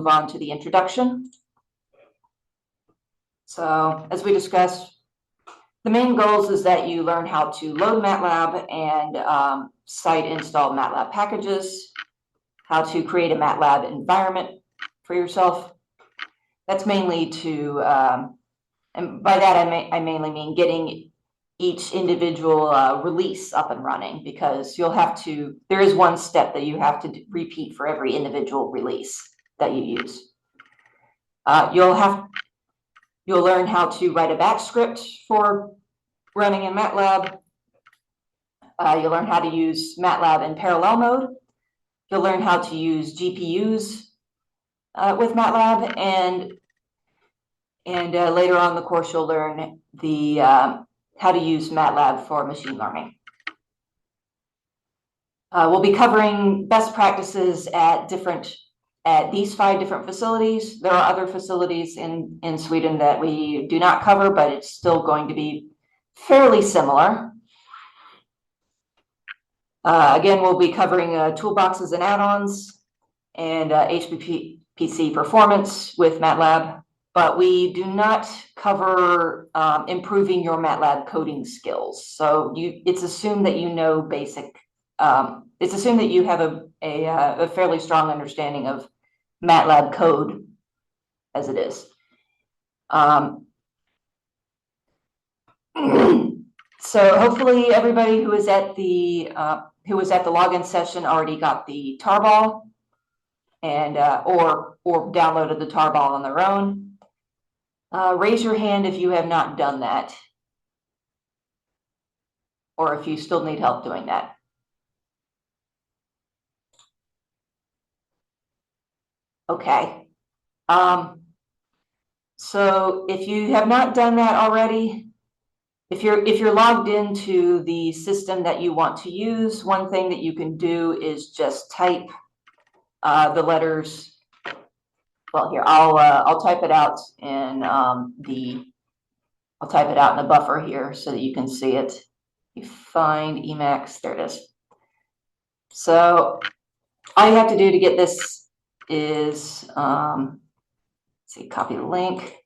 on to the introduction. So as we discussed, the main goals is that you learn how to load MATLAB and site install MATLAB packages, how to create a MATLAB environment for yourself. That's mainly to, and by that I mainly mean getting each individual release up and running, because you'll have to, there is one step that you have to repeat for every individual release that you use. You'll learn how to write a batch script for running in MATLAB. You'll learn how to use MATLAB in parallel mode. You'll learn how to use GPUs with MATLAB, and later on in the course you'll learn the how to use MATLAB for machine learning. We'll be covering best practices at these 5 different facilities. There are other facilities in Sweden that we do not cover, but it's still going to be fairly similar. Again, we'll be covering toolboxes and add-ons and HPPC performance with MATLAB, but we do not cover improving your MATLAB coding skills. So it's assumed that you know basic, it's assumed that you have a fairly strong understanding of MATLAB code as it is. So hopefully everybody who was at the login session already got the tarball and or downloaded the tarball on their own. Raise your hand if you have not done that, or if you still need help doing that. Okay. So if you have not done that already, if you're logged into the system that you want to use, one thing that you can do is just type the letters. Well, here I'll type it out in I'll type it out in the buffer here so that you can see it. You find Emacs, there it is. So all you have to do to get this is let's see, copy the link.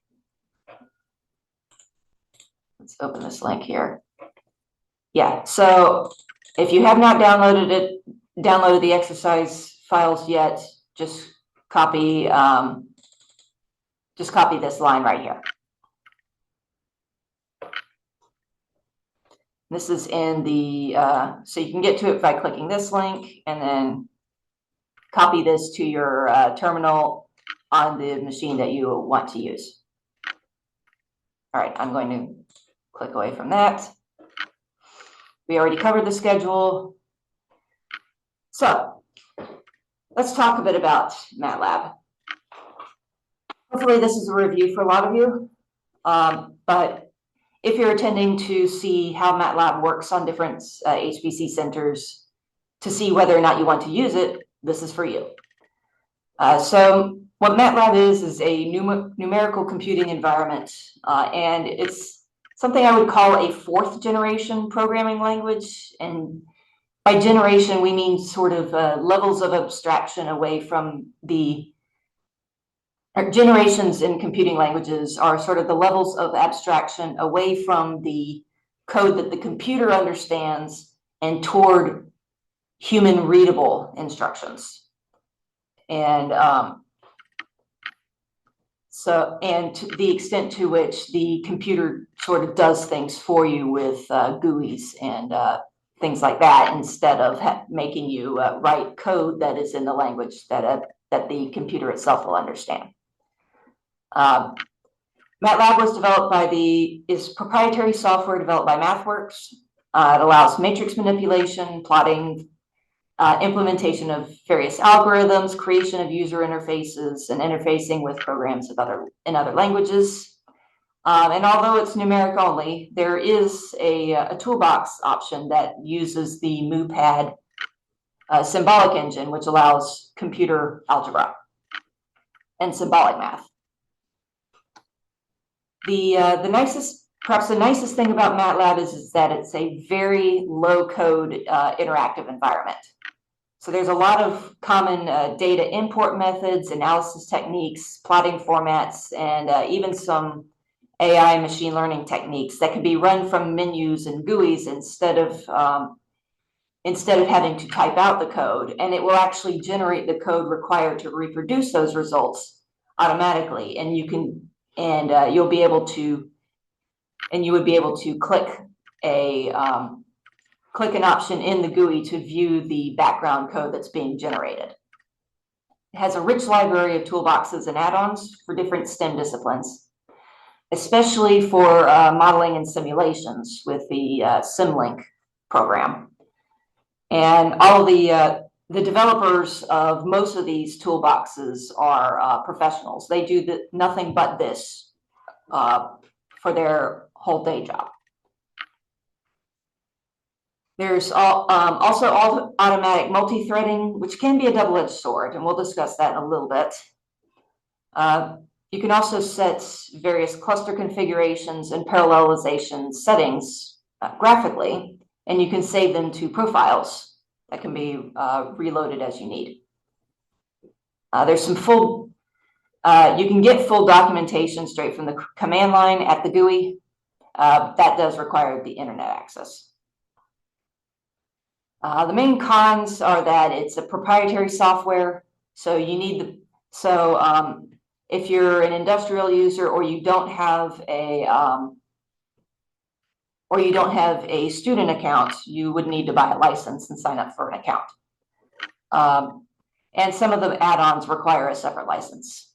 Let's open this link here. Yeah, so if you have not downloaded the exercise files yet, just copy this line right here. This is in the so you can get to it by clicking this link and then copy this to your terminal on the machine that you want to use. All right, I'm going to click away from that. We already covered the schedule. So let's talk a bit about MATLAB. Hopefully this is a review for a lot of you, but if you're attending to see how MATLAB works on different HPC centers to see whether or not you want to use it, this is for you. So what MATLAB is a numerical computing environment, and it's something I would call a 4th generation programming language. And by generation, we mean sort of levels of abstraction away from the generations in computing languages are sort of the levels of abstraction away from the code that the computer understands and toward human readable instructions. And and to the extent to which the computer sort of does things for you with GUIs and things like that, instead of making you write code that is in the language that the computer itself will understand. MATLAB was developed is proprietary software developed by MathWorks. It allows matrix manipulation, plotting, implementation of various algorithms, creation of user interfaces, and interfacing with programs in other languages. And although it's numeric only, there is a toolbox option that uses the MooPad symbolic engine, which allows computer algebra and symbolic math. Perhaps the nicest thing about MATLAB is that it's a very low code interactive environment. So there's a lot of common data import methods, analysis techniques, plotting formats, and even some AI machine learning techniques that can be run from menus and GUIs instead of having to type out the code, and it will actually generate the code required to reproduce those results automatically. And you can, and you'll be able to, and you would be able to click an option in the GUI to view the background code that's being generated. It has a rich library of toolboxes and add-ons for different STEM disciplines, especially for modeling and simulations with the SimLink program. And all of the developers of most of these toolboxes are professionals. They do nothing but this for their whole day job. There's also all automatic multi-threading, which can be a double-edged sword, and we'll discuss that in a little bit. You can also set various cluster configurations and parallelization settings graphically, and you can save them to profiles that can be reloaded as you need. There's some full, you can get full documentation straight from the command line at the GUI. That does require the internet access. The main cons are that it's a proprietary software, so you need if you're an industrial user or you don't have a student account, you would need to buy a license and sign up for an account. And some of the add-ons require a separate license.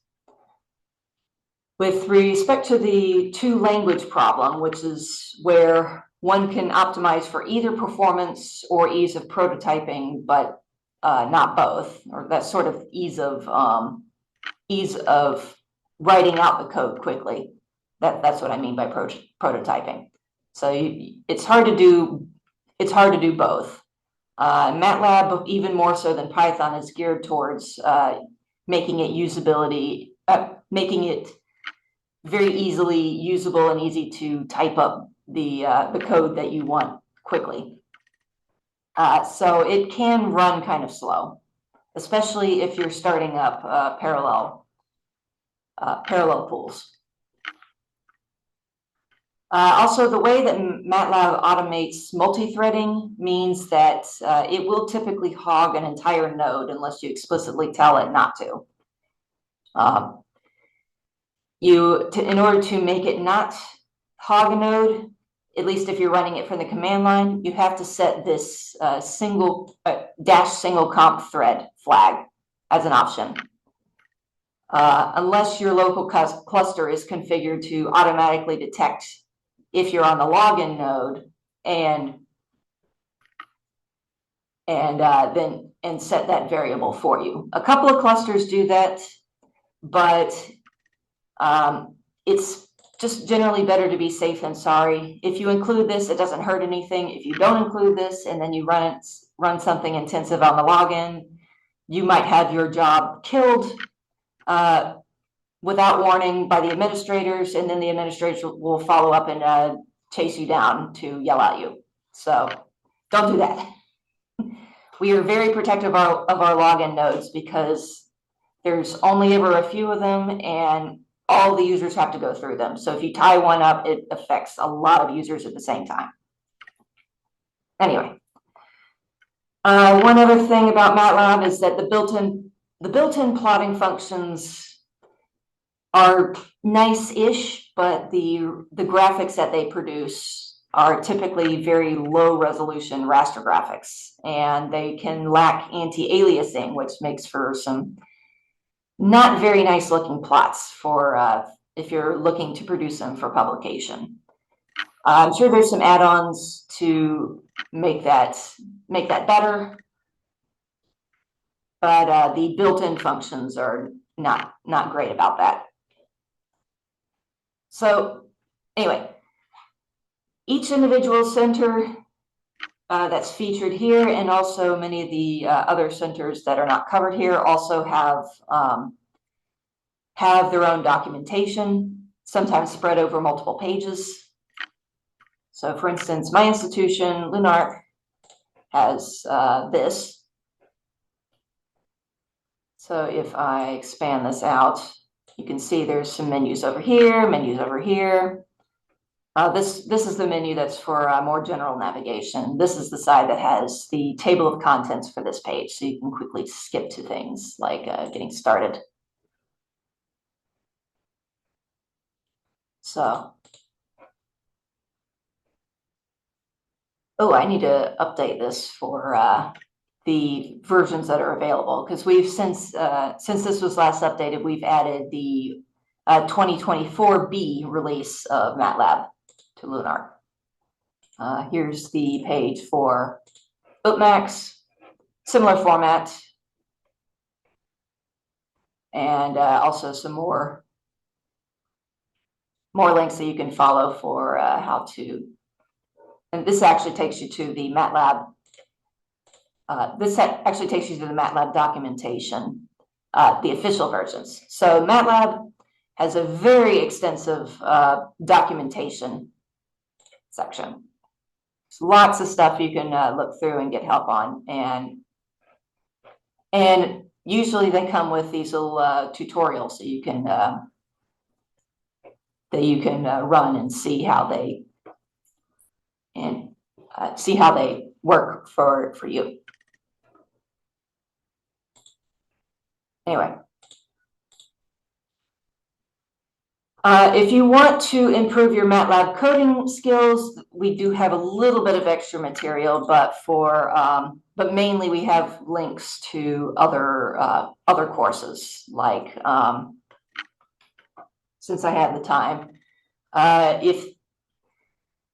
With respect to the two-language problem, which is where one can optimize for either performance or ease of prototyping, but not both, or that sort of ease of writing out the code quickly. That's what I mean by prototyping. So it's hard to do both. MATLAB, even more so than Python, is geared towards making it very easily usable and easy to type up the code that you want quickly. So it can run kind of slow, especially if you're starting up parallel pools. Also, the way that MATLAB automates multi-threading means that it will typically hog an entire node unless you explicitly tell it not to. In order to make it not hog a node, at least if you're running it from the command line, you have to set this single comp thread flag as an option. Unless your local cluster is configured to automatically detect if you're on the login node and set that variable for you. A couple of clusters do that, but it's just generally better to be safe than sorry. If you include this, it doesn't hurt anything. If you don't include this and then you run something intensive on the login, you might have your job killed without warning by the administrators, and then the administrators will follow up and chase you down to yell at you. So don't do that. We are very protective of our login nodes because there's only ever a few of them, and all the users have to go through them. So if you tie one up, it affects a lot of users at the same time. Anyway, one other thing about MATLAB is that the built-in plotting functions are nice-ish, but the graphics that they produce are typically very low-resolution raster graphics, and they can lack anti-aliasing, which makes for some not very nice looking plots for if you're looking to produce them for publication. I'm sure there's some add-ons to make that better, but the built-in functions are not great about that. So anyway, each individual center that's featured here, and also many of the other centers that are not covered here, also have their own documentation, sometimes spread over multiple pages. So for instance, my institution, LUNARC, has this. So if I expand this out, you can see there's some menus over here, menus over here. This is the menu that's for more general navigation. This is the side that has the table of contents for this page, so you can quickly skip to things like getting started. So, oh, I need to update this for the versions that are available, because we've since this was last updated, we've added the 2024B release of Matlab to LUNARC. Here's the page for UPPMAX, similar format, and also some more links that you can follow for how to. And this actually takes you to the Matlab. This actually takes you to the Matlab documentation, the official versions. So Matlab has a very extensive documentation section. There's lots of stuff you can look through and get help on, and usually they come with these little tutorials so you can run and see how they work for you. Anyway, if you want to improve your Matlab coding skills, we do have a little bit of extra material, but mainly we have links to other courses, like since I have the time.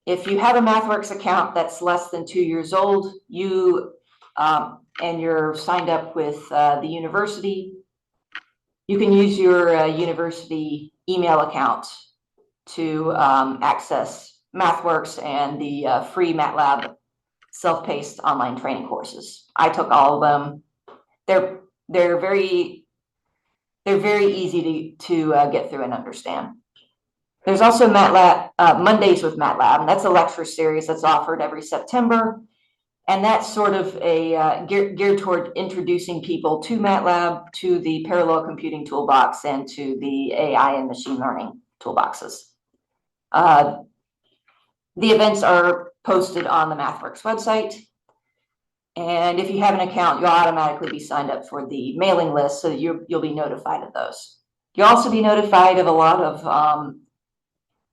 If you have a MathWorks account that's less than 2 years old, and you're signed up with the university, you can use your university email account to access MathWorks and the free MATLAB self-paced online training courses. I took all of them. They're very easy to get through and understand. There's also Matlab Mondays with Matlab, and that's a lecture series that's offered every September. And that's sort of a geared toward introducing people to Matlab, to the parallel computing toolbox, and to the AI and machine learning toolboxes. The events are posted on the MathWorks website. And if you have an account, you'll automatically be signed up for the mailing list, so you'll be notified of those. You'll also be notified of a lot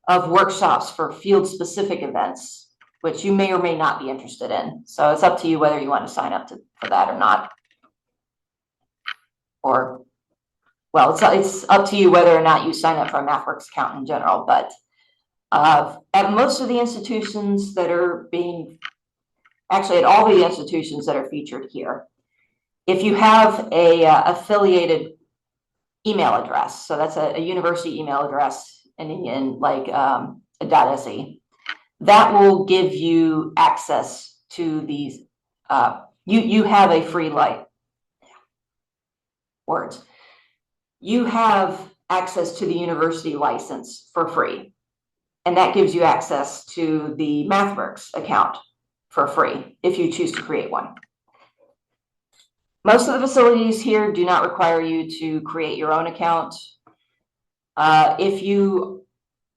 of workshops for field-specific events, which you may or may not be interested in. So it's up to you whether you want to sign up for that or not. Or, well, it's up to you whether or not you sign up for a MathWorks account in general. But at most of the institutions that are actually at all the institutions that are featured here, if you have a affiliated email address, so that's a university email address ending in like a .se, that will give you access to these. You have a free words. You have access to the university license for free, and that gives you access to the MathWorks account for free if you choose to create one. Most of the facilities here do not require you to create your own account.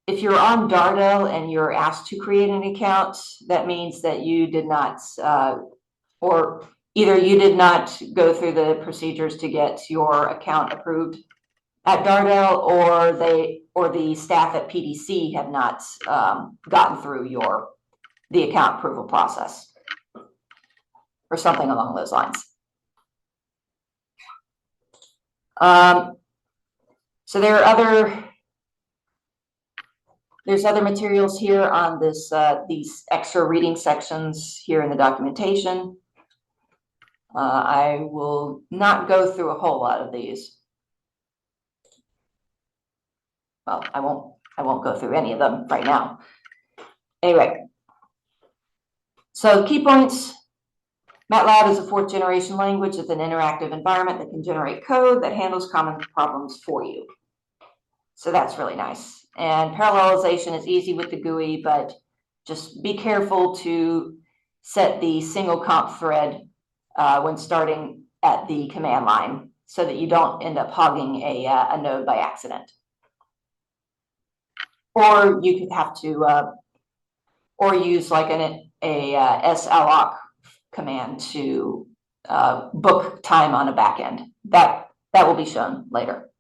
If you're on Dardel and you're asked to create an account, that means that you did not, or either you did not go through the procedures to get your account approved at Dardel, or the staff at PDC have not gotten through the account approval process, or something along those lines. So there's other materials here on these extra reading sections here in the documentation. I will not go through a whole lot of these. Well, I won't go through any of them right now. Anyway, so key points. MATLAB is a 4th generation language with an interactive environment that can generate code that handles common problems for you. So that's really nice. And parallelization is easy with the GUI, but just be careful to set the single comp thread when starting at the command line. so that you don't end up hogging a node by accident. Or you could have to, or use like a slloc command to book time on a backend. That will be shown later.